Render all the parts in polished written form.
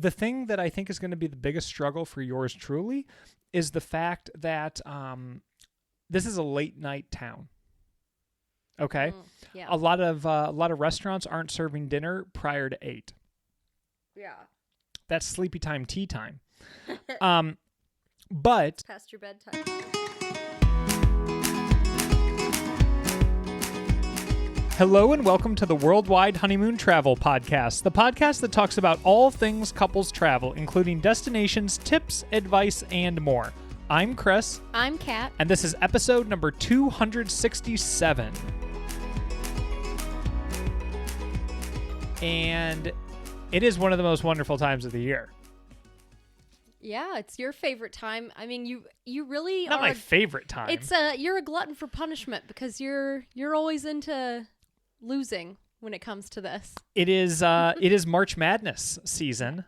the thing that I think is going to be the biggest struggle for yours truly is the fact that this is a late night town. Okay, yeah. a lot of restaurants aren't serving dinner prior to 8. Yeah. That's sleepy time, tea time. But Past your bedtime. hello and welcome to the Worldwide Honeymoon Travel Podcast, the podcast that talks about all things couples travel, including destinations, tips, advice, and more. I'm Chris. I'm Kat. And this is episode number 267. And it is one of the most wonderful times of the year. Yeah, it's your favorite time. I mean, you really Not are my favorite time. It's you're a glutton for punishment because you're always into losing when it comes to this. It is March Madness season.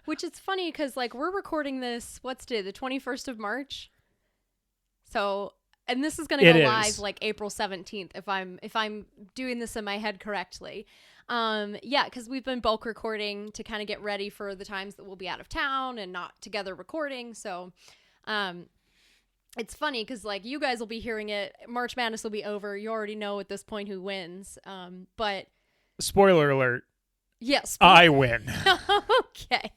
Which is funny because like we're recording this what's today, the 21st of March. So, and this is going to go live like April 17th if I'm doing this in my head correctly. Yeah, because we've been bulk recording to kind of get ready for the times that we'll be out of town and not together recording. So, it's funny because like you guys will be hearing it. March Madness will be over. You already know at this point who wins. But spoiler alert. Yes, I win. Okay.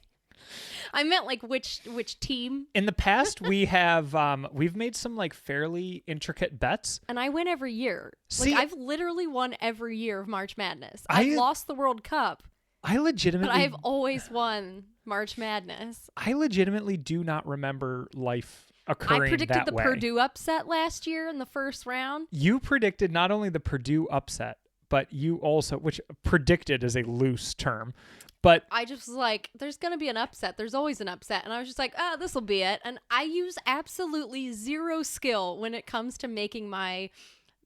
I meant like which team. In the past, we have we've made some like fairly intricate bets, and I win every year. See, like I've literally won every year of March Madness. I've lost the World Cup. I legitimately, but I've always won March Madness. I legitimately do not remember life occurring that way. I predicted the Purdue upset last year in the first round. You predicted not only the Purdue upset, but you also, which predicted is a loose term. But I just was like, there's going to be an upset. There's always an upset. And I was just like, this will be it. And I use absolutely zero skill when it comes to making my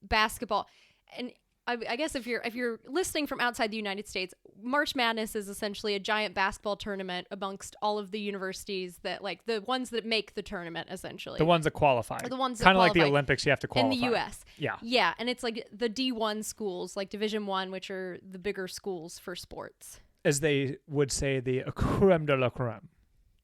basketball. And I guess if you're listening from outside the United States, March Madness is essentially a giant basketball tournament amongst all of the universities that like the ones that make the tournament, essentially. The ones that qualify. Or the ones that kind of qualify. Like the Olympics, you have to qualify. In the U.S. Yeah. Yeah. And it's like the D1 schools, like Division I, which are the bigger schools for sports. As they would say, the creme de la creme.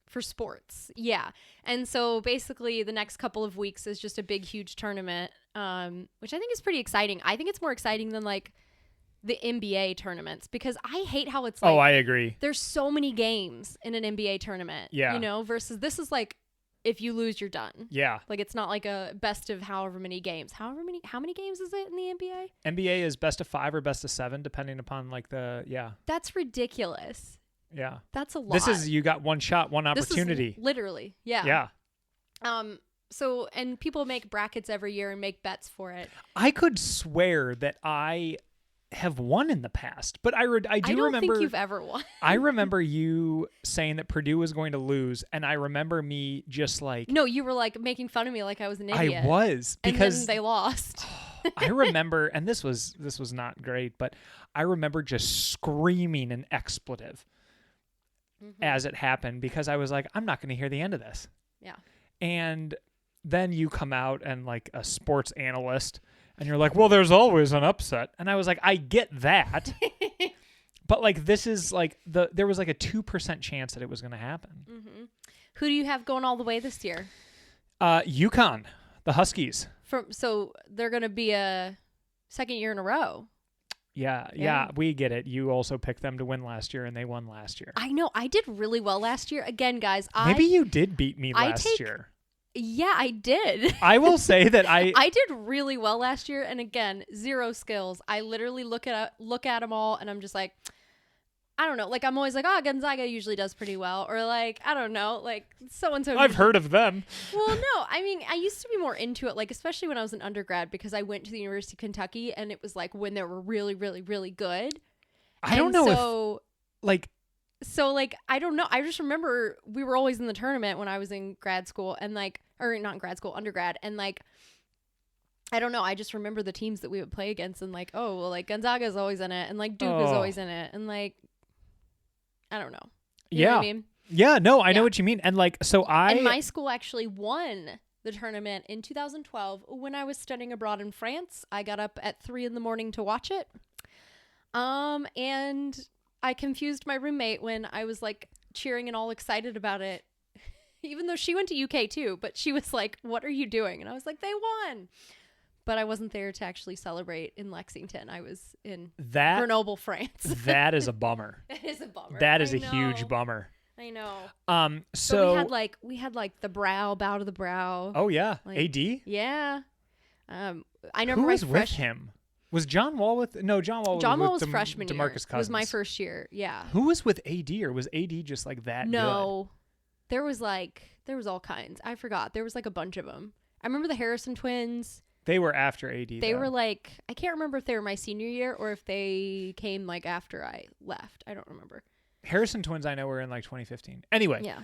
For sports, yeah. And so basically the next couple of weeks is just a big, huge tournament, which I think is pretty exciting. I think it's more exciting than like the NBA tournaments because I hate how it's like... Oh, I agree. There's so many games in an NBA tournament, yeah. Versus this is like if you lose, you're done. Yeah. Like it's not like a best of however many games. How many games is it in the NBA? NBA is best of 5 or best of 7, depending upon like That's ridiculous. Yeah. That's a lot. This is, you got one shot, one opportunity. This is literally. Yeah. Yeah. So, and people make brackets every year and make bets for it. I could swear that I have won in the past, but I do remember. Think you've ever won. I remember you saying that Purdue was going to lose, and I remember me just like. No, you were like making fun of me like I was an idiot. I was, because and then they lost. I remember, and this was not great, but I remember just screaming an expletive as it happened because I was like, I'm not going to hear the end of this. Yeah. And then you come out and like a sports analyst and you're like, well, there's always an upset. And I was like, I get that. But like, this is like there was like a 2% chance that it was going to happen. Mm-hmm. Who do you have going all the way this year? UConn, the Huskies. So they're going to be a second year in a row. Yeah, we get it. You also picked them to win last year, and they won last year. I know. I did really well last year. Again, guys, maybe you did beat me last year. Yeah, I did. I will say that I did really well last year, and again, zero skills. I literally look at them all, and I'm just like, I don't know. Like I'm always like, Gonzaga usually does pretty well, or like I don't know, like so and so. I've heard of them. Well, no, I mean I used to be more into it, like especially when I was an undergrad because I went to the University of Kentucky, and it was like when they were really, really, really good. I don't know So I don't know. I just remember we were always in the tournament when I was in grad school, and like, or not in grad school, undergrad, and like. I don't know. I just remember the teams that we would play against, and like, oh, well, like Gonzaga is always in it, and like Duke is always in it, and like. I don't know. You know what I mean? Yeah, no, I know what you mean. And like, and my school actually won the tournament in 2012 when I was studying abroad in France. I got up at 3 a.m. to watch it. And I confused my roommate when I was like cheering and all excited about it, even though she went to UK too, but she was like, what are you doing? And I was like, they won. But I wasn't there to actually celebrate in Lexington. I was in Grenoble, France. That is a bummer. That is a bummer. That is a huge bummer. I know. So we had the bow to the brow. Oh yeah, like, AD. Yeah. I remember who was with him. Was John Wall with? No, John Wall. John Wall was with freshman year. DeMarcus Cousins. Was my first year. Yeah. Who was with AD, or was AD just like that? No, there was all kinds. I forgot. There was like a bunch of them. I remember the Harrison twins. They were after AD. They were like, I can't remember if they were my senior year or if they came like after I left. I don't remember. Harrison twins, I know, were in like 2015. Anyway. Yeah.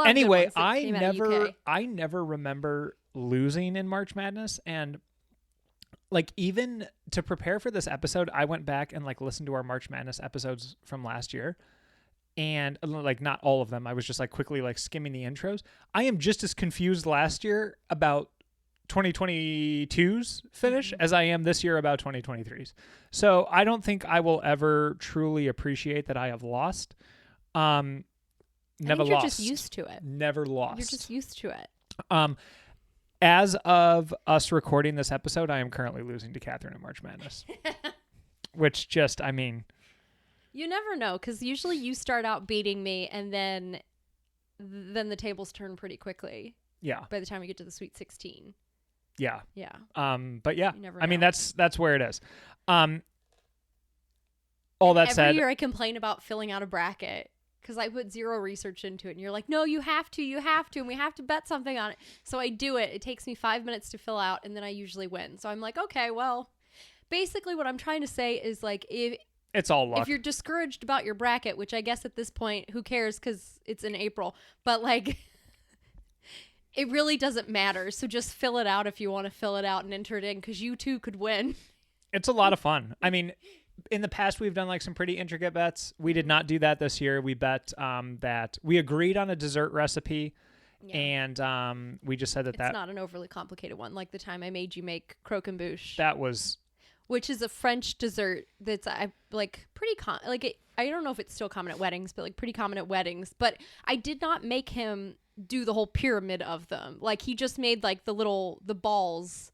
Anyway, I never remember losing in March Madness, and like even to prepare for this episode, I went back and like listened to our March Madness episodes from last year. And like not all of them. I was just like quickly like skimming the intros. I am just as confused last year about 2022's finish as I am this year about 2023's. So I don't think I will ever truly appreciate that I have lost. Never lost. You're just used to it. Never lost. You're just used to it. As of us recording this episode, I am currently losing to Catherine in March Madness. Which just, I mean... You never know, because usually you start out beating me, and then the tables turn pretty quickly. Yeah. By the time we get to the Sweet 16. Yeah. Yeah. But yeah, I mean, that's where it is. All that said, every year I complain about filling out a bracket because I put zero research into it, and you're like, no, you have to, and we have to bet something on it. So I do it. It takes me 5 minutes to fill out, and then I usually win. So I'm like, okay, well, basically what I'm trying to say is like, it's all luck. If you're discouraged about your bracket, which I guess at this point, who cares, because it's in April, but like... It really doesn't matter. So just fill it out if you want to fill it out and enter it in, because you too could win. It's a lot of fun. I mean, in the past, we've done like some pretty intricate bets. We did not do that this year. We bet that we agreed on a dessert recipe. Yeah. And we just said that it's not an overly complicated one. Like the time I made you make croquembouche. That was... Which is a French dessert that's like pretty common. Like I don't know if it's still common at weddings, but like pretty common at weddings. But I did not make him do the whole pyramid of them. Like he just made like the balls,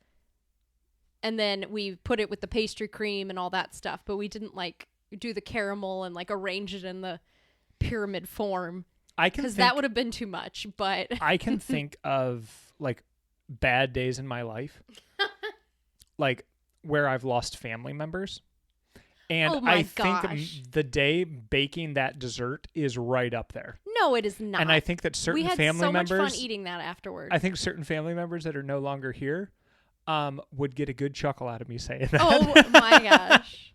and then we put it with the pastry cream and all that stuff, but we didn't like do the caramel and like arrange it in the pyramid form, because that would have been too much. But I can think of like bad days in my life like where I've lost family members. And I think the day baking that dessert is right up there. No, it is not. And I think that certain family members... We had so much fun eating that afterwards. I think certain family members that are no longer here would get a good chuckle out of me saying that. Oh, my gosh.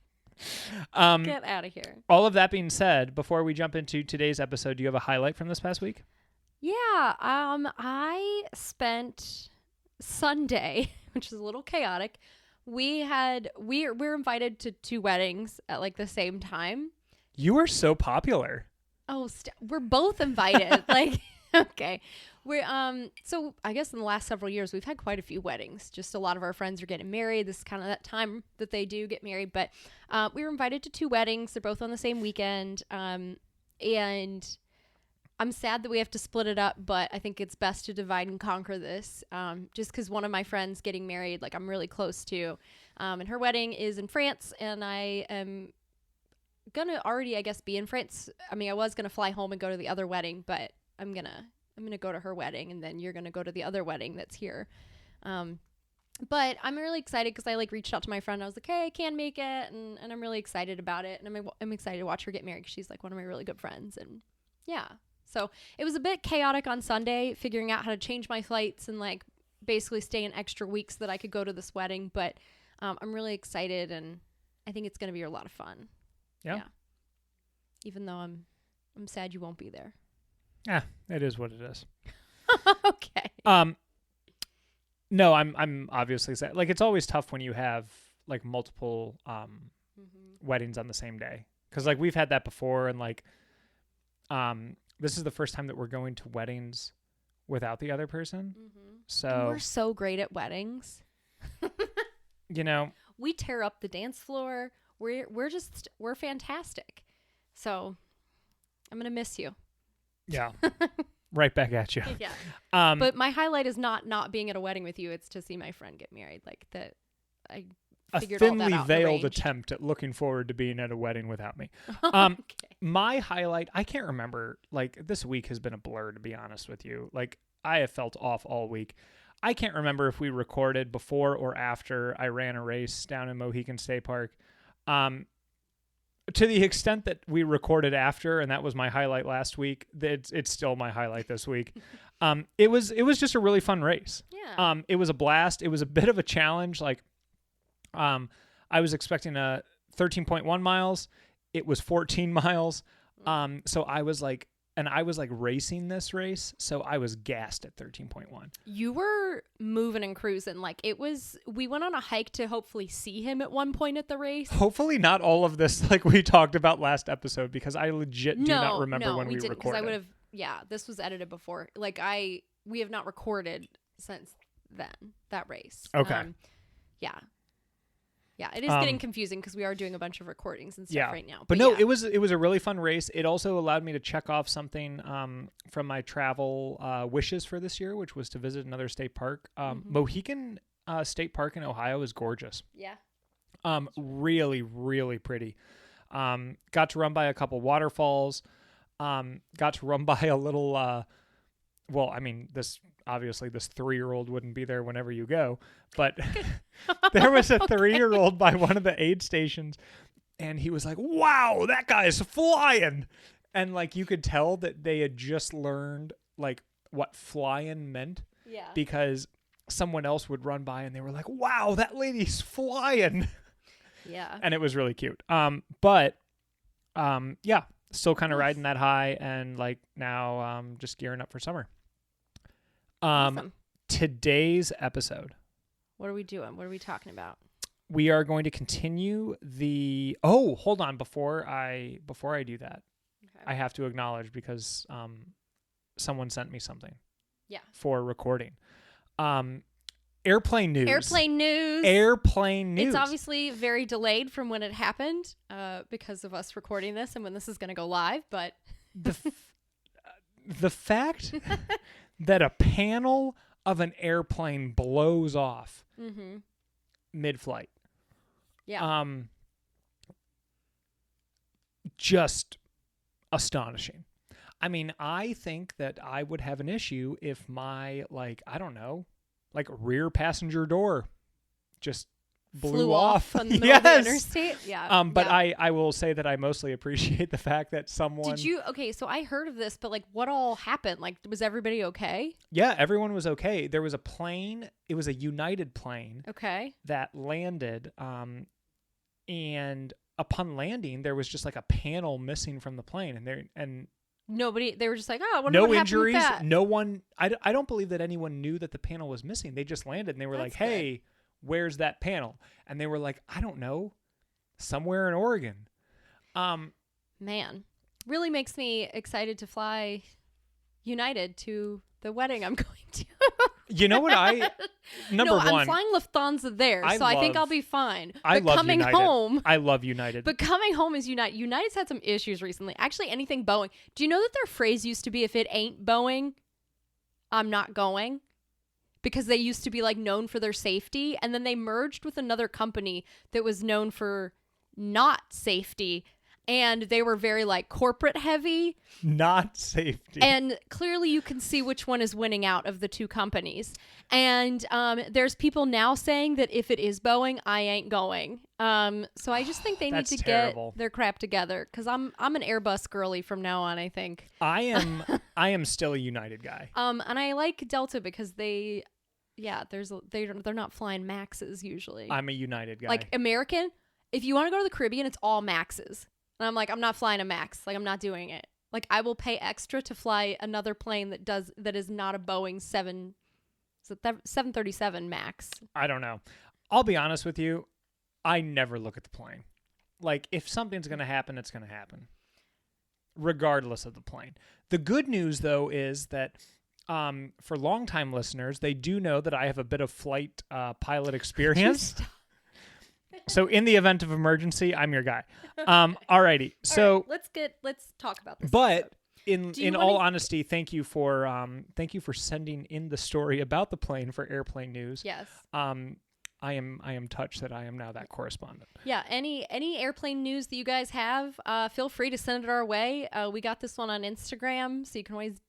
Get out of here. All of that being said, before we jump into today's episode, do you have a highlight from this past week? Yeah. I spent Sunday, which is a little chaotic. We're invited to 2 weddings at like the same time. You are so popular. Oh, we're both invited. Like, okay. So I guess in the last several years, we've had quite a few weddings. Just a lot of our friends are getting married. This is kind of that time that they do get married. But we were invited to 2 weddings. They're both on the same weekend. And I'm sad that we have to split it up, but I think it's best to divide and conquer this. Just because one of my friends getting married, like I'm really close to, and her wedding is in France, and I am gonna already, I guess, be in France. I mean, I was gonna fly home and go to the other wedding, but I'm gonna go to her wedding, and then you're gonna go to the other wedding that's here. But I'm really excited because I like reached out to my friend. I was like, hey, I can make it, and I'm really excited about it, and I'm excited to watch her get married because she's like one of my really good friends, and yeah. So it was a bit chaotic on Sunday, figuring out how to change my flights and like basically stay in extra weeks so that I could go to this wedding. But I'm really excited, and I think it's going to be a lot of fun. Yeah. Even though I'm sad you won't be there. Yeah, it is what it is. Okay. No, I'm obviously sad. Like it's always tough when you have like multiple weddings on the same day, because like we've had that before, and like this is the first time that we're going to weddings without the other person. Mm-hmm. So and we're so great at weddings. You know, we tear up the dance floor. We're fantastic. So I'm gonna miss you. Yeah. Right back at you. Yeah. But my highlight is not being at a wedding with you. It's to see my friend get married. Like that, I figured all that out. A thinly veiled arranged. attempt at looking forward to being at a wedding without me. Okay. My highlight, I can't remember. Like, this week has been a blur, to be honest with you. Like, I have felt off all week. I can't remember if we recorded before or after I ran a race down in Mohican State Park. To the extent that we recorded after, and that was my highlight last week, it's still my highlight this week. It was just a really fun race. Yeah. It was a blast. It was a bit of a challenge. Like, I was expecting a 13.1 miles. It was 14 miles. So I was like racing this race, so I was gassed at 13.1. You were moving and cruising. Like we went on a hike to hopefully see him at one point at the race. Hopefully not all of this like we talked about last episode, because I legit do not remember when we didn't, recorded. because I would have, this was edited before. Like we have not recorded since then, that race. Okay. Yeah, it is getting confusing because we are doing a bunch of recordings and stuff right now. But no, it was a really fun race. It also allowed me to check off something from my travel wishes for this year, which was to visit another state park. Mohican State Park in Ohio is gorgeous. Yeah. Really, really pretty. Got to run by a couple waterfalls. Got to run by a little. Well, I mean, this 3-year-old wouldn't be there whenever you go, but there was a 3-year-old by one of the aid stations, and he was like, "Wow, that guy's flying." And like, you could tell that they had just learned like what flying meant. Yeah. Because someone else would run by and they were like, "Wow, that lady's flying." Yeah. And it was really cute. Yeah, still kind of riding that high, and like now just gearing up for summer. Awesome. Today's episode, what are we doing? What are we talking about? We are going to continue the. Oh, hold on! Before I do that, okay. I have to acknowledge, because someone sent me something. Yeah. For recording. Airplane news. Airplane news. It's obviously very delayed from when it happened, because of us recording this and when this is going to go live. But the fact that a panel of an airplane blows off mid-flight. Yeah. Just astonishing. I mean, I think that I would have an issue if my, like, I don't know, like rear passenger door just blew off in the middle of the interstate. Yeah. But I will say that I mostly appreciate the fact that someone. Okay, so I heard of this, but like, what all happened? Like, was everybody okay? Yeah, everyone was okay. There was a plane. It was a United plane. Okay. That landed. And upon landing, there was just like a panel missing from the plane, and nobody. They were just like, oh, I wonder no what injuries. Happened with that. No one. I don't believe that anyone knew that the panel was missing. They just landed and they were like, "Hey, where's that panel?" And they were like, "I don't know, somewhere in Oregon." Man, really makes me excited to fly United to the wedding I'm going to. You know what Number one, I'm flying Lufthansa there, so I think I'll be fine. I love coming United. home. I love United. But coming home is United. United's had some issues recently. Actually, anything Boeing. Do you know that their phrase used to be, "If it ain't Boeing, I'm not going"? Because they used to be like known for their safety, and then they merged with another company that was known for not safety, and they were very like corporate heavy. Not safety. And clearly you can see which one is winning out of the two companies. And there's people now saying that if it is Boeing, I ain't going. So I just think they need to get their crap together, because I'm an Airbus girly from now on, I think. I am still a United guy. And I like Delta because they're not flying Maxes usually. I'm a United guy. Like American, if you want to go to the Caribbean, it's all Maxes. And I'm like, I'm not flying a Max. Like, I'm not doing it. Like, I will pay extra to fly another plane that is not a Boeing 737 Max. I don't know. I'll be honest with you. I never look at the plane. Like, if something's going to happen, it's going to happen, regardless of the plane. The good news, though, is that for longtime listeners, they do know that I have a bit of flight pilot experience. So in the event of emergency, I'm your guy. Alrighty. So all right, let's talk about this. But episode. in all honesty, thank you for sending in the story about the plane for Airplane News. Yes. I am touched that I am now that correspondent. Yeah. Any airplane news that you guys have, feel free to send it our way. We got this one on Instagram, so you can always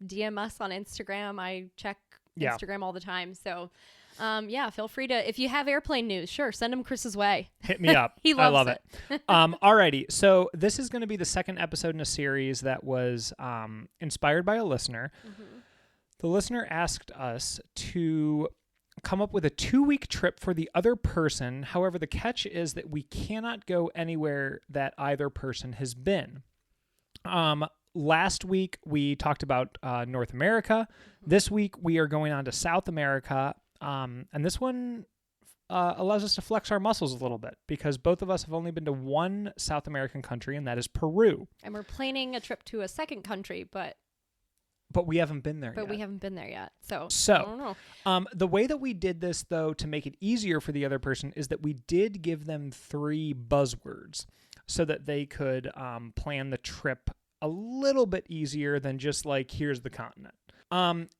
DM us on Instagram. I check Instagram all the time. So, feel free to, if you have airplane news, sure, send them Chris's way. Hit me up. He loves I love it. Alrighty. So this is going to be the second episode in a series that was inspired by a listener. Mm-hmm. The listener asked us to come up with a 2-week trip for the other person. However, the catch is that we cannot go anywhere that either person has been. Last week, we talked about North America. This week, we are going on to South America. And this one allows us to flex our muscles a little bit because both of us have only been to one South American country, and that is Peru. And we're planning a trip to a second country, but we haven't been there yet. But we haven't been there yet. So I don't know. The way that we did this, though, to make it easier for the other person is that we did give them 3 buzzwords so that they could plan the trip a little bit easier than just like, here's the continent.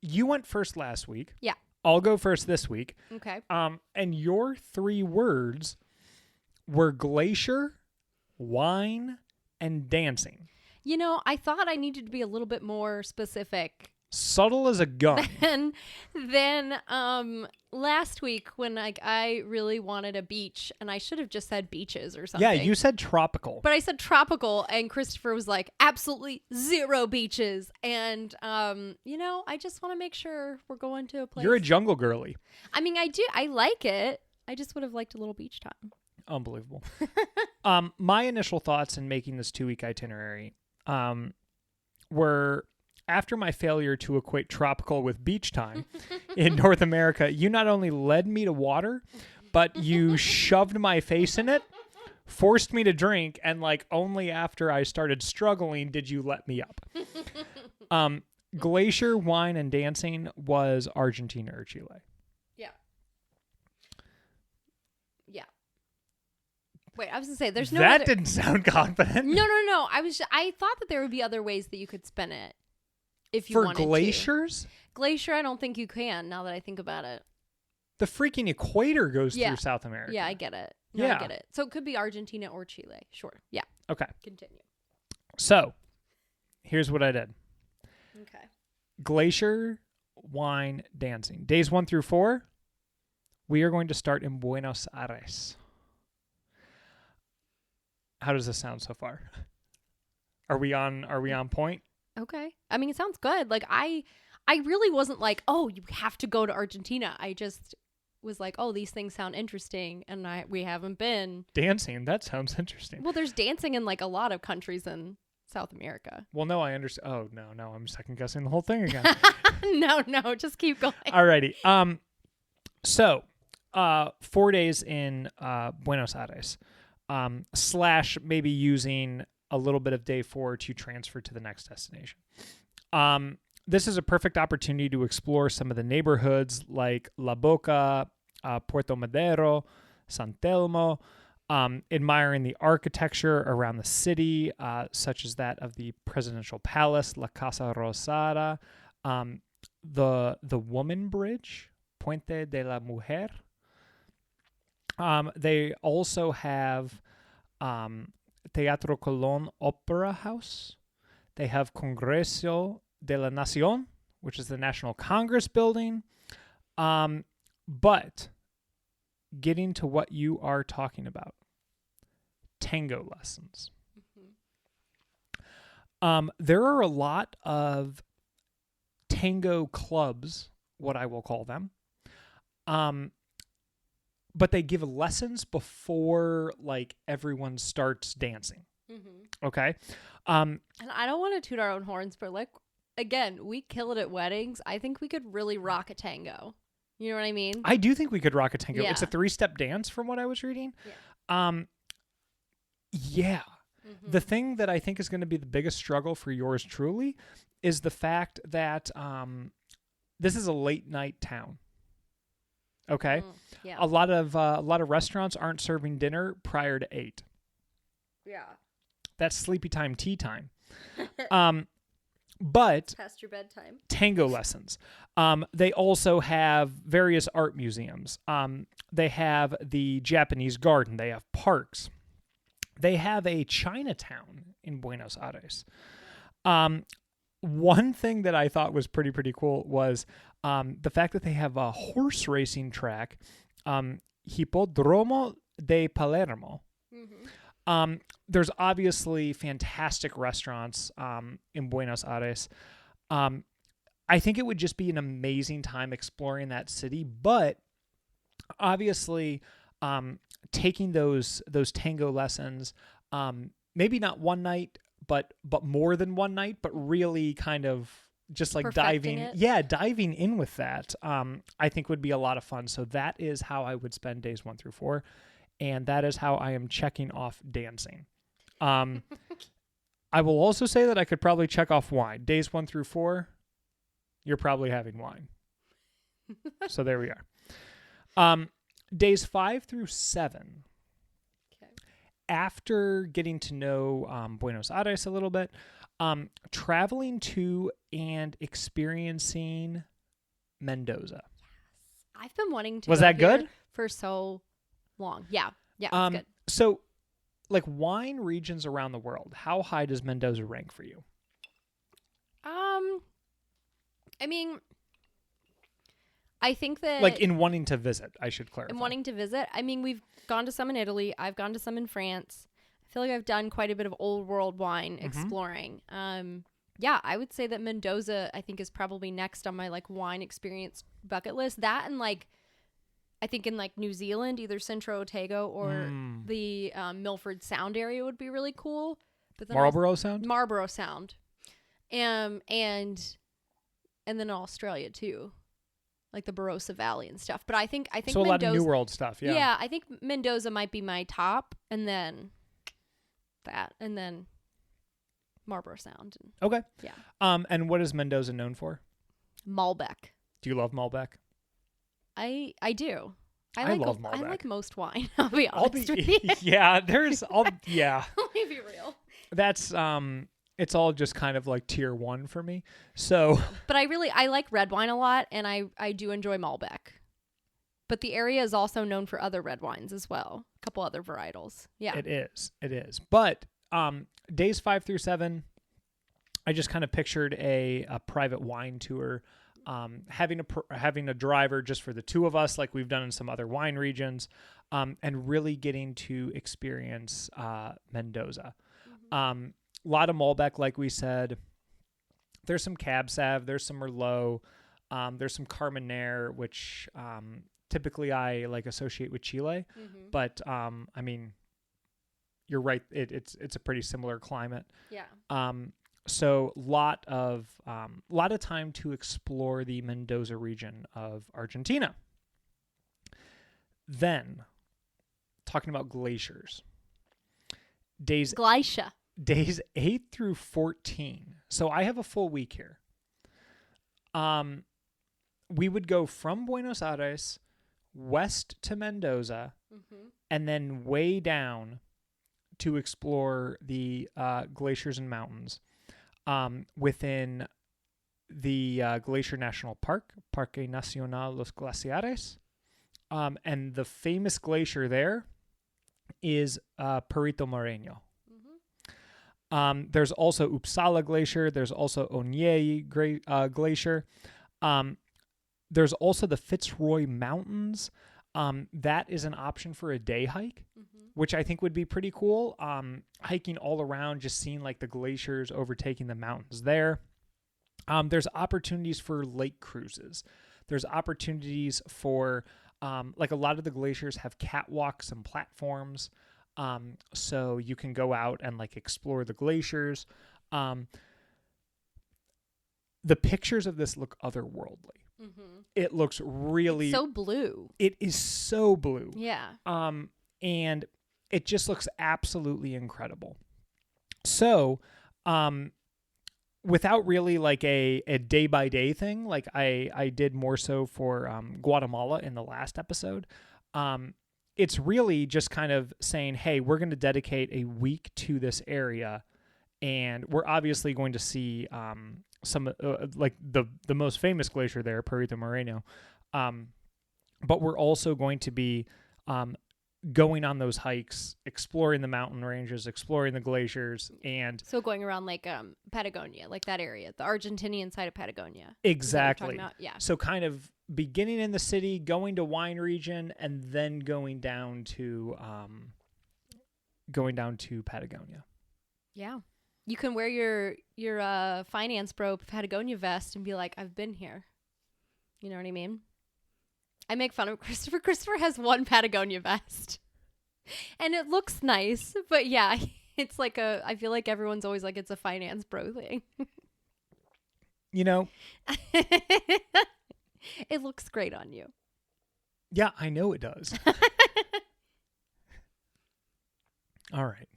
You went first last week. Yeah. I'll go first this week. Okay. And your 3 words were glacier, wine, and dancing. You know, I thought I needed to be a little bit more specific. Subtle as a gun. Then last week when I really wanted a beach, and I should have just said beaches or something. Yeah, you said tropical. But I said tropical, and Christopher was like, absolutely 0 beaches. And, I just want to make sure we're going to a place. You're a jungle girly. I mean, I do. I like it. I just would have liked a little beach time. Unbelievable. My initial thoughts in making this 2-week itinerary were, after my failure to equate tropical with beach time in North America, you not only led me to water, but you shoved my face in it, forced me to drink, and only after I started struggling did you let me up. Glacier, wine, and dancing was Argentina or Chile. Yeah. Yeah. Wait, I was gonna say there's no. That didn't sound confident. No. I thought that there would be other ways that you could spin it if you wanted glaciers. To. Glacier, I don't think you can. Now that I think about it, the freaking equator goes through South America. Yeah, I get it. No, I get it. So it could be Argentina or Chile. Sure. Yeah. Okay. Continue. So, here's what I did. Okay. Glacier, wine, dancing. Days 1 through 4. We are going to start in Buenos Aires. How does this sound so far? Are we on point? Okay. I mean, it sounds good. I really wasn't like, oh, you have to go to Argentina. I just was like, oh, these things sound interesting, and we haven't been. Dancing, that sounds interesting. Well, there's dancing in a lot of countries in South America. Well, no, I understand. Oh, no, I'm second guessing the whole thing again. No, just keep going. Alrighty. So, 4 days in Buenos Aires. / maybe using a little bit of day 4 to transfer to the next destination. This is a perfect opportunity to explore some of the neighborhoods like La Boca, Puerto Madero, San Telmo, admiring the architecture around the city, such as that of the presidential palace, La Casa Rosada, the Woman Bridge, Puente de la Mujer. They also have Teatro Colón Opera House. They have Congreso de la Nación, which is the National Congress building. But getting to what you are talking about, tango lessons. Mm-hmm. There are a lot of tango clubs, what I will call them. But they give lessons before everyone starts dancing. Mm-hmm. Okay. And I don't want to toot our own horns, but again, we kill it at weddings. I think we could really rock a tango. You know what I mean? I do think we could rock a tango. Yeah. It's a 3-step dance from what I was reading. Yeah. Yeah. Mm-hmm. The thing that I think is going to be the biggest struggle for yours truly is the fact that this is a late night town. Okay. Yeah. A lot of restaurants aren't serving dinner prior to 8. Yeah. That's sleepy time, tea time. But Past your bedtime. tango lessons. They also have various art museums. They have the Japanese garden. They have parks. They have a Chinatown in Buenos Aires. One thing that I thought was pretty cool was the fact that they have a horse racing track, Hippodromo de Palermo. Mm-hmm. There's obviously fantastic restaurants in Buenos Aires. I think it would just be an amazing time exploring that city, but obviously taking those tango lessons, maybe not one night, but more than one night, but really kind of just like diving in with that, I think would be a lot of fun. So that is how I would spend days 1 through 4. And that is how I am checking off dancing. I will also say that I could probably check off wine. Days 1 through 4, you're probably having wine. So there we are. Days 5 through 7. Okay. After getting to know Buenos Aires a little bit, traveling to and experiencing Mendoza. Yes. I've been wanting to. Was that good? For so long. Yeah. Yeah, it's good. So, like wine regions around the world, how high does Mendoza rank for you? I mean, I think that like in wanting to visit, I should clarify. In wanting to visit, I mean, we've gone to some in Italy. I've gone to some in France. I feel like I've done quite a bit of old world wine exploring. Yeah, I would say that Mendoza, I think, is probably next on my like wine experience bucket list. That and like, I think in like New Zealand, either Centro Otago or the Milford Sound area would be really cool. But then Marlborough Sound? Marlborough Sound. And then Australia too. Like the Barossa Valley and stuff. But I think so Mendoza, a lot of New World stuff, yeah. Yeah, I think Mendoza might be my top, and then that, and then Marlborough Sound. Okay. Yeah. And what is Mendoza known for? Malbec. Do you love Malbec? I do. I love Malbec. I like most wine. I'll be honest with you. Yeah, yeah. Let me be real. That's it's all just kind of like tier 1 for me. So, but I like red wine a lot, and I do enjoy Malbec. But the area is also known for other red wines as well. A couple other varietals. Yeah. It is. But days 5 through 7, I just kind of pictured a private wine tour, having a driver just for the two of us, like we've done in some other wine regions, and really getting to experience Mendoza. A lot of Malbec, like we said. There's some Cab Sav, there's some Merlot, there's some Carmenere, which typically I like associate with Chile. But I mean, you're right. It's a pretty similar climate. Yeah. So lot of time to explore the Mendoza region of Argentina. Then, talking about glaciers. Days 8 through 14. So I have a full week here. We would go from Buenos Aires west to Mendoza, and then way down to explore the glaciers and mountains within the Glacier National Park, Parque Nacional Los Glaciares. And the famous glacier there is Perito Moreno. There's also Uppsala Glacier. There's also Onye Glacier. There's also the Fitzroy Mountains. That is an option for a day hike, which I think would be pretty cool. Hiking all around, just seeing like the glaciers overtaking the mountains there. There's opportunities for lake cruises. There's opportunities for, like a lot of the glaciers have catwalks and platforms. So you can go out and like explore the glaciers. The pictures of this look otherworldly. It looks really... It's so blue. It is so blue. Yeah. And it just looks absolutely incredible. So, without really like a day by day thing, like I did more so for Guatemala in the last episode. It's really just kind of saying, hey, we're going to dedicate a week to this area, and we're obviously going to see some like the most famous glacier there, Perito Moreno, but we're also going to be going on those hikes, exploring the mountain ranges, exploring the glaciers, and so going around like Patagonia, like that area, the Argentinian side of Patagonia. Exactly. Yeah. So kind of beginning in the city, going to wine region, and then going down to Patagonia. Yeah. You can wear your finance bro Patagonia vest and be like, I've been here. You know what I mean? I make fun of Christopher. Christopher has one Patagonia vest. And it looks nice. But yeah, it's like I feel like everyone's always like, it's a finance bro thing. You know? It looks great on you. Yeah, I know it does. All right.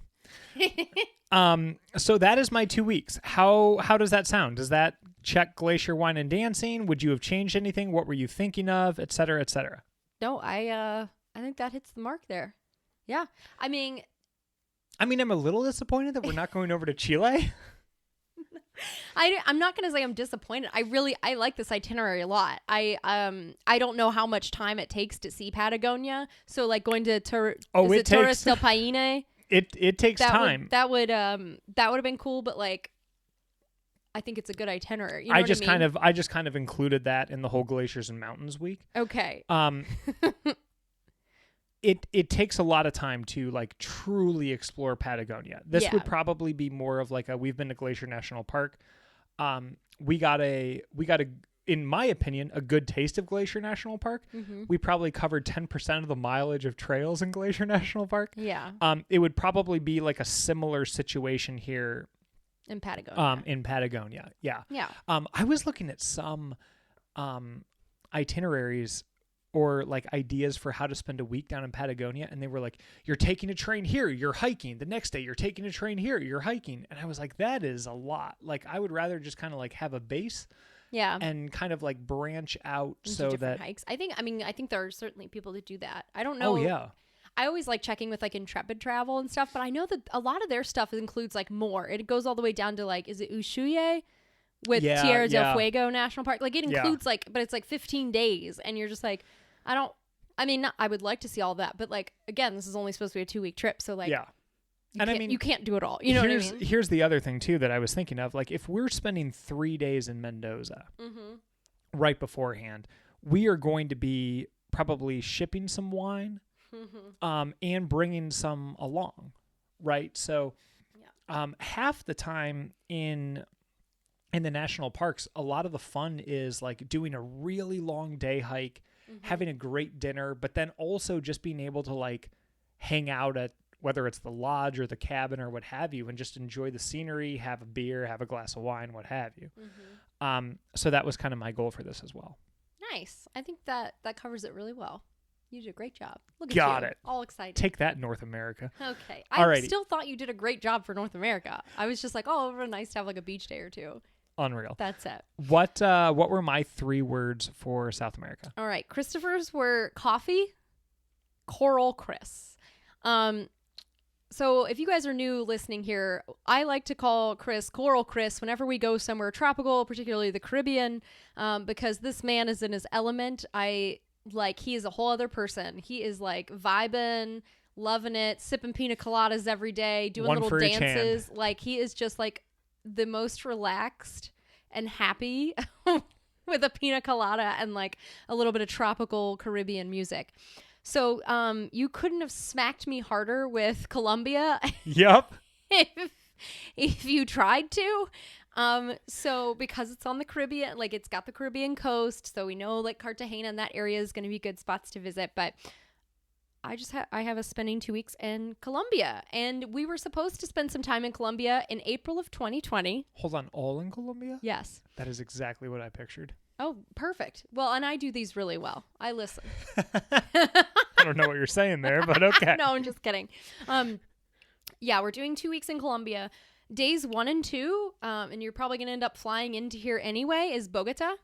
So that is my 2 weeks. How does that sound? Does that check Glacier Wine and Dancing? Would you have changed anything? What were you thinking of, et cetera, et cetera? No, I think that hits the mark there. Yeah. I mean, I'm a little disappointed that we're not going over to Chile. I'm not going to say I'm disappointed. I like this itinerary a lot. I don't know how much time it takes to see Patagonia. So like going to Torres del Paine. It takes time. That would have been cool, but like I think it's a good itinerary. You know I just kind of included that in the whole Glaciers and Mountains week. Okay. It takes a lot of time to like truly explore Patagonia. This would probably be more of like we've been to Glacier National Park. We got a in my opinion a good taste of Glacier National Park. Mm-hmm. We probably covered 10% of the mileage of trails in Glacier National Park. Yeah. It would probably be like a similar situation here in Patagonia. Yeah. Yeah. I was looking at some itineraries or like ideas for how to spend a week down in Patagonia. And they were like, you're taking a train here, you're hiking. The next day you're taking a train here, you're hiking. And I was like, that is a lot. Like I would rather just kind of like have a base. Yeah. And kind of like branch out into so different that hikes. I think there are certainly people that do that. I don't know. Oh yeah. I always like checking with like Intrepid Travel and stuff, but I know that a lot of their stuff includes like more. It goes all the way down to like, is it Ushuaia with Tierra del Fuego National Park? Like it includes like, but it's like 15 days and you're just like, I would like to see all that, but like, again, this is only supposed to be a 2-week trip. So like, you can't do it all. You know what I mean? Here's the other thing too that I was thinking of. Like if we're spending 3 days in Mendoza right beforehand, we are going to be probably shipping some wine and bringing some along, right? So half the time in the national parks, a lot of the fun is like doing a really long day hike, having a great dinner, but then also just being able to like hang out at whether it's the lodge or the cabin or what have you, and just enjoy the scenery, have a beer, have a glass of wine, what have you. So that was kind of my goal for this as well. Nice. I think that covers it really well. You did a great job. Look at Got you. it. All excited. Take that, North America. Okay. Alrighty. I still thought you did a great job for North America. I was just like, oh, it would be nice to have like a beach day or two. Unreal. That's it. What were my 3 words for South America? All right. Christopher's were coffee, Coral Chris. So if you guys are new listening here, I like to call Chris Coral Chris whenever we go somewhere tropical, particularly the Caribbean, because this man is in his element. He is a whole other person. He is like vibing, loving it, sipping pina coladas every day, doing One little for each dances. hand. Like he is just like the most relaxed and happy with a pina colada and like a little bit of tropical Caribbean music. So you couldn't have smacked me harder with Colombia. Yep. if you tried to. So because it's on the Caribbean, like it's got the Caribbean coast, so we know like Cartagena and that area is going to be good spots to visit. But I have us spending 2 weeks in Colombia, and we were supposed to spend some time in Colombia in April of 2020. Hold on, all in Colombia? Yes. That is exactly what I pictured. Oh, perfect. Well, and I do these really well. I listen. I don't know what you're saying there, but okay. No, I'm just kidding. Yeah, we're doing 2 weeks in Colombia. Days 1 and 2, and you're probably going to end up flying into here anyway, is Bogota.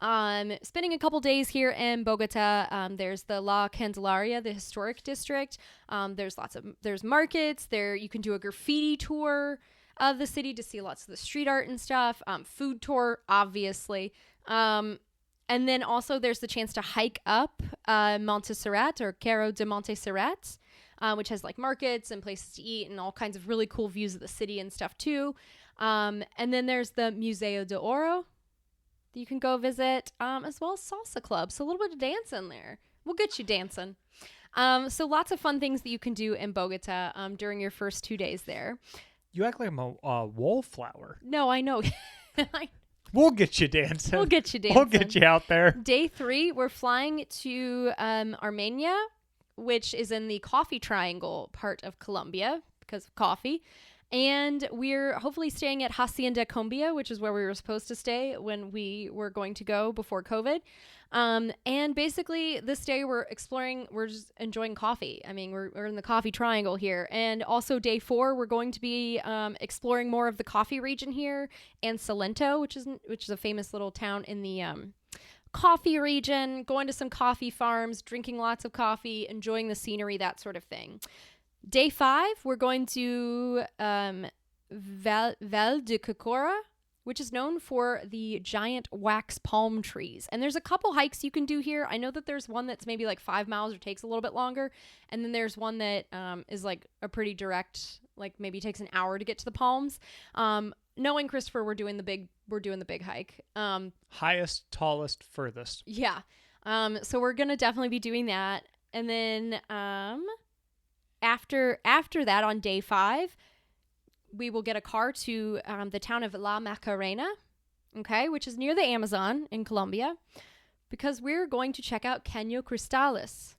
Spending a couple days here in Bogota. There's the La Candelaria, the historic district. There's markets there. You can do a graffiti tour of the city to see lots of the street art and stuff. Food tour, obviously. And then also there's the chance to hike up Montserrat or Cerro de Montserrat, which has like markets and places to eat and all kinds of really cool views of the city and stuff too. And then there's the Museo de Oro that you can go visit, as well as salsa club. So a little bit of dancing there. We'll get you dancing. So lots of fun things that you can do in Bogota during your first 2 days there. You act like I'm a wallflower. No, I know. We'll get you dancing. We'll get you dancing. We'll get you out there. Day 3, we're flying to Armenia, which is in the Coffee Triangle part of Colombia because of coffee. And we're hopefully staying at Hacienda Cumbia, which is where we were supposed to stay when we were going to go before COVID. And basically this day we're just enjoying coffee. I mean, we're in the Coffee Triangle here. And also day 4, we're going to be exploring more of the coffee region here and Salento, which is a famous little town in the coffee region, going to some coffee farms, drinking lots of coffee, enjoying the scenery, that sort of thing. Day 5, we're going to Val de Cocora, which is known for the giant wax palm trees. And there's a couple hikes you can do here. I know that there's one that's maybe like 5 miles or takes a little bit longer. And then there's one that is like a pretty direct, like maybe takes an hour to get to the palms. Knowing Christopher, we're doing the big hike. Highest, tallest, furthest. Yeah. So we're going to definitely be doing that. And then after that, on day 5, we will get a car to the town of La Macarena, okay, which is near the Amazon in Colombia, because we're going to check out Caño Cristales,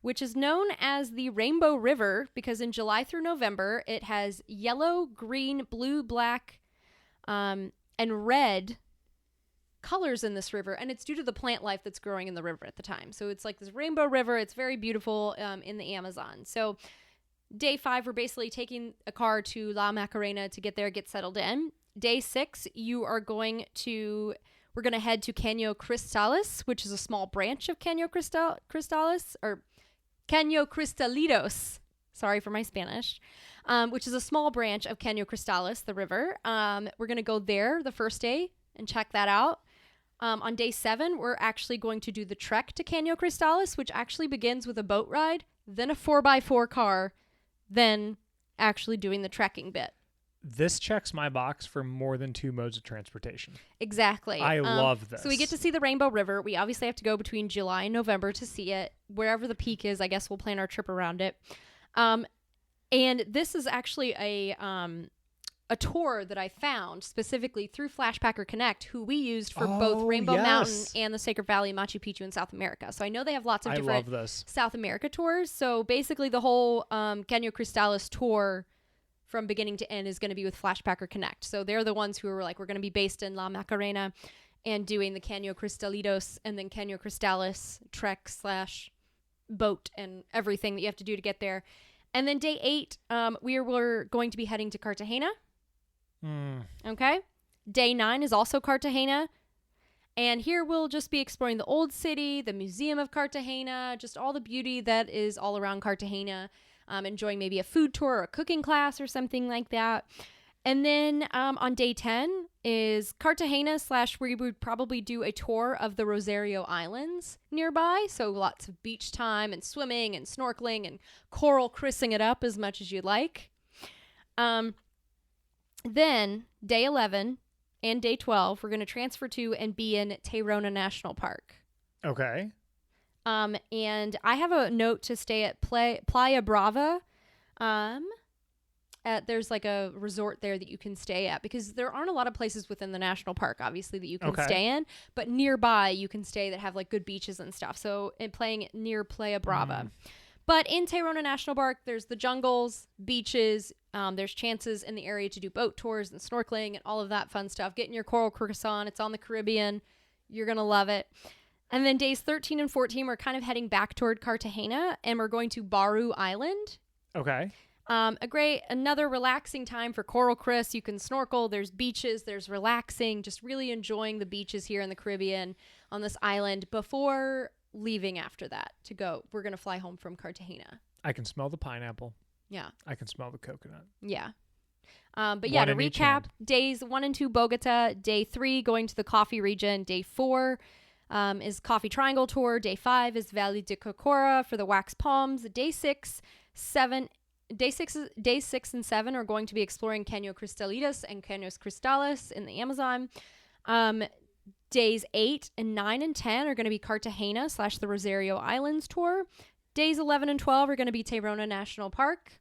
which is known as the Rainbow River because in July through November, it has yellow, green, blue, black, and red colors in this river, and it's due to the plant life that's growing in the river at the time. So it's like this rainbow river. It's very beautiful in the Amazon. So day 5, we're basically taking a car to La Macarena to get there, get settled in. Day 6, we're going to head to Caño Cristales, which is a small branch of Caño Cristales, or Caño Cristalitos. Sorry for my Spanish. Which is a small branch of Caño Cristales, the river. We're going to go there the first day and check that out. On day 7, we're actually going to do the trek to Caño Cristales, which actually begins with a boat ride, then a 4x4 car, then actually doing the trekking bit. This checks my box for more than 2 modes of transportation. Exactly. I love this. So we get to see the Rainbow River. We obviously have to go between July and November to see it. Wherever the peak is, I guess we'll plan our trip around it. And this is actually a tour that I found specifically through Flashpacker Connect, who we used for both Rainbow Mountain and the Sacred Valley, Machu Picchu in South America. So I know they have lots of different South America tours. So basically the whole Caño Cristales tour from beginning to end is going to be with Flashpacker Connect. So they're the ones who are like, we're going to be based in La Macarena and doing the Caño Cristalitos and then Caño Cristales trek / boat and everything that you have to do to get there. And then day 8, we're going to be heading to Cartagena. Okay. Day 9 is also Cartagena. And here we'll just be exploring the old city, the Museum of Cartagena, just all the beauty that is all around Cartagena. Enjoying maybe a food tour or a cooking class or something like that. And then on day 10 is Cartagena / we would probably do a tour of the Rosario Islands nearby. So lots of beach time and swimming and snorkeling and coral chrissing it up as much as you like. Then day 11 and day 12, we're going to transfer to and be in Tayrona National Park. Okay. And I have a note to stay at Playa Brava. There's like a resort there that you can stay at because there aren't a lot of places within the national park, obviously, that you can stay in, but nearby you can stay that have like good beaches and stuff. So playing near Playa Brava. But in Tayrona National Park, there's the jungles, beaches. There's chances in the area to do boat tours and snorkeling and all of that fun stuff. Getting your coral croissant. It's on the Caribbean. You're going to love it. And then days 13 and 14, we're kind of heading back toward Cartagena, and we're going to Baru Island. Okay. Another relaxing time for Coral Chris. You can snorkel. There's beaches. There's relaxing. Just really enjoying the beaches here in the Caribbean on this island before leaving after that to go. We're going to fly home from Cartagena. I can smell the pineapple. Yeah. I can smell the coconut. Yeah. But yeah, to recap, days 1 and 2, Bogota. Day 3, going to the coffee region. Day 4 is Coffee Triangle Tour. Day 5 is Valle de Cocora for the wax palms. Day 6 and 7 are going to be exploring Caño Cristalitas and Caños Cristales in the Amazon. Days 8 and 9 and 10 are going to be Cartagena / the Rosario Islands tour. Days 11 and 12 are going to be Tayrona National Park.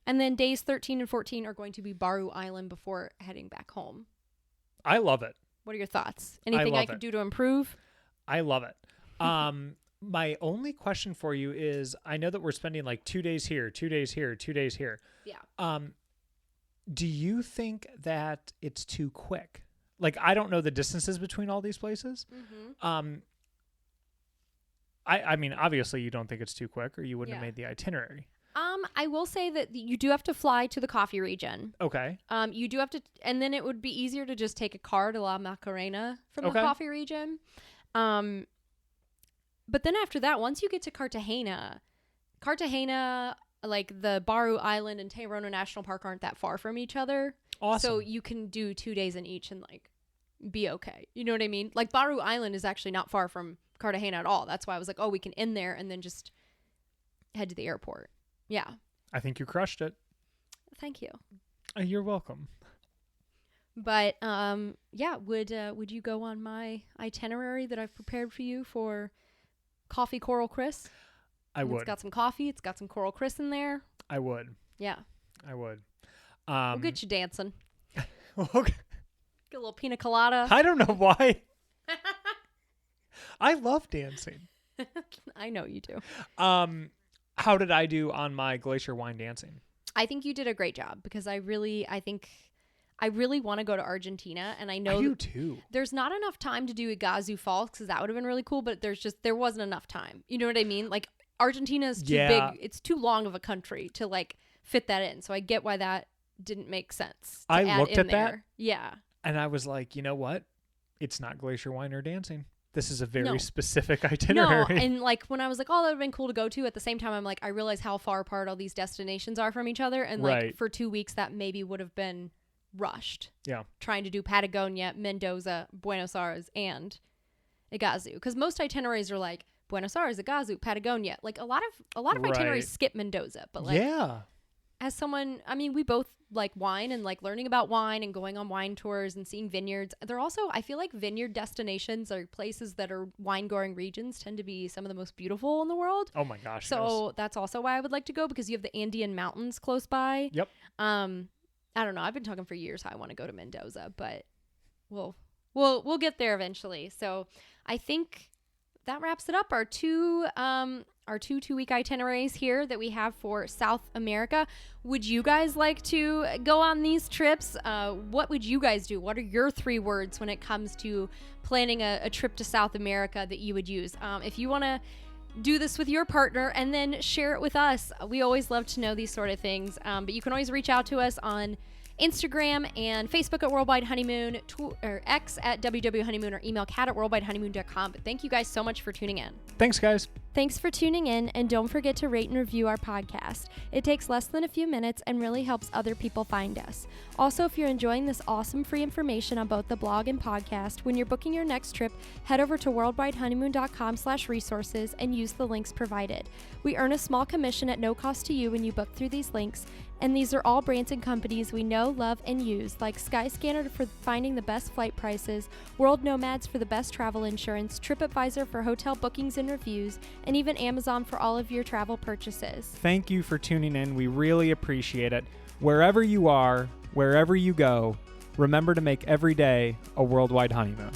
And then days 13 and 14 are going to be Baru Island before heading back home. I love it. What are your thoughts? Anything I could do to improve? I love it. My only question for you is, I know that we're spending like 2 days here, 2 days here, 2 days here. Yeah. Do you think that it's too quick? Like, I don't know the distances between all these places. Mm-hmm. I mean, obviously you don't think it's too quick or you wouldn't have made the itinerary. I will say that you do have to fly to the coffee region. Okay. You do have to, and then it would be easier to just take a car to La Macarena from the coffee region. But then after that, once you get to Cartagena, like the Baru Island and Tayrona National Park aren't that far from each other. Awesome. So you can do 2 days in each and like be okay. You know what I mean? Like Baru Island is actually not far from Cartagena at all. That's why I was like, oh, we can end there and then just head to the airport. Yeah. I think you crushed it. Thank you. You're welcome. But yeah, would you go on my itinerary that I've prepared for you for Coffee Coral Chris? Would. It's got some coffee. It's got some Coral Chris in there. I would. Yeah. I would. We'll get you dancing. Okay. Get a little pina colada. I don't know why. I love dancing. I know you do. How did I do on my glacier wine dancing? I think you did a great job because I really want to go to Argentina, and I know I do too. There's not enough time to do Iguazu Falls because that would have been really cool, but there wasn't enough time. You know what I mean? Like Argentina is too big. It's too long of a country to like fit that in. So I get why that didn't make sense. I looked at that. Yeah. And I was like, you know what? It's not glacier wine or dancing. This is a very specific itinerary. No, and like when I was like, oh, that would have been cool to go to, at the same time, I'm like, I realize how far apart all these destinations are from each other. And like for 2 weeks, that maybe would have been rushed. Yeah. Trying to do Patagonia, Mendoza, Buenos Aires, and Iguazu. Because most itineraries are like Buenos Aires, Iguazu, Patagonia. Like a lot of itineraries skip Mendoza. But like, as someone, I mean, we both like wine and like learning about wine and going on wine tours and seeing vineyards. They're also, I feel like vineyard destinations or places that are wine growing regions tend to be some of the most beautiful in the world. Oh my gosh. So that's also why I would like to go, because you have the Andean mountains close by. Yep. I don't know. I've been talking for years how I want to go to Mendoza, but we'll get there eventually. So I think that wraps it up. Our two 2-week itineraries here that we have for South America. Would you guys like to go on these trips? What would you guys do? What are your 3 words when it comes to planning a trip to South America that you would use? If you want to do this with your partner and then share it with us, we always love to know these sort of things. But you can always reach out to us on Instagram and Facebook at Worldwide Honeymoon, or X at WW Honeymoon, or email cat@worldwidehoneymoon.com. But thank you guys so much for tuning in. Thanks, guys. Thanks for tuning in, and don't forget to rate and review our podcast. It takes less than a few minutes and really helps other people find us. Also, if you're enjoying this awesome free information on both the blog and podcast, when you're booking your next trip, head over to worldwidehoneymoon.com/resources and use the links provided. We earn a small commission at no cost to you when you book through these links, and these are all brands and companies we know, love, and use, like Skyscanner for finding the best flight prices, World Nomads for the best travel insurance, TripAdvisor for hotel bookings and reviews, and even Amazon for all of your travel purchases. Thank you for tuning in. We really appreciate it. Wherever you are, wherever you go, remember to make every day a worldwide honeymoon.